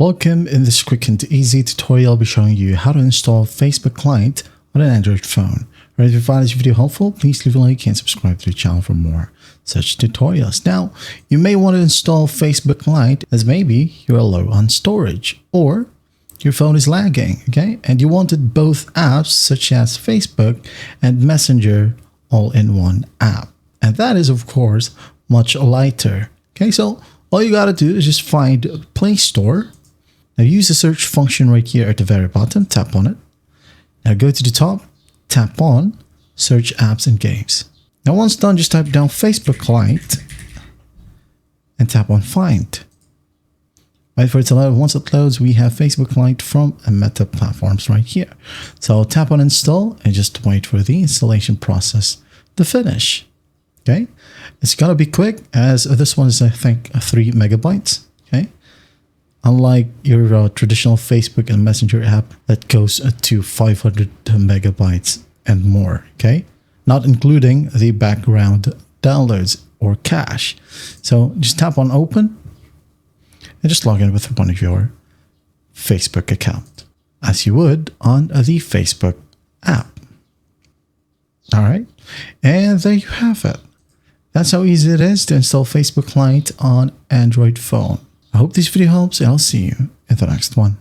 Welcome. In this quick and easy tutorial, I'll be showing you how to install Facebook client on an Android phone. Right, if you find this video helpful, please leave a like and subscribe to the channel for more such tutorials. Now, you may want to install Facebook client as maybe you're low on storage or your phone is lagging, okay? And you wanted both apps such as Facebook and Messenger all in one app. And that is, of course, much lighter. Okay, so all you gotta do is just find Play Store. Now use the search function right here at the very bottom, tap on it. Now go to the top, tap on Search Apps and Games. Now once done, just type down Facebook client and tap on Find. Wait for it to load. Once it loads, we have Facebook client from Meta platforms right here. So tap on Install and just wait for the installation process to finish. Okay, it's gonna be quick as this one is, I think, 3 megabytes. Okay, unlike your traditional Facebook and Messenger app that goes to 500 megabytes and more. Okay, not including the background downloads or cache. So just tap on Open and just log in with one of your Facebook account as you would on the Facebook app. All right, and there you have it. That's how easy it is to install Facebook client on Android phone. I hope this video helps and I'll see you in the next one.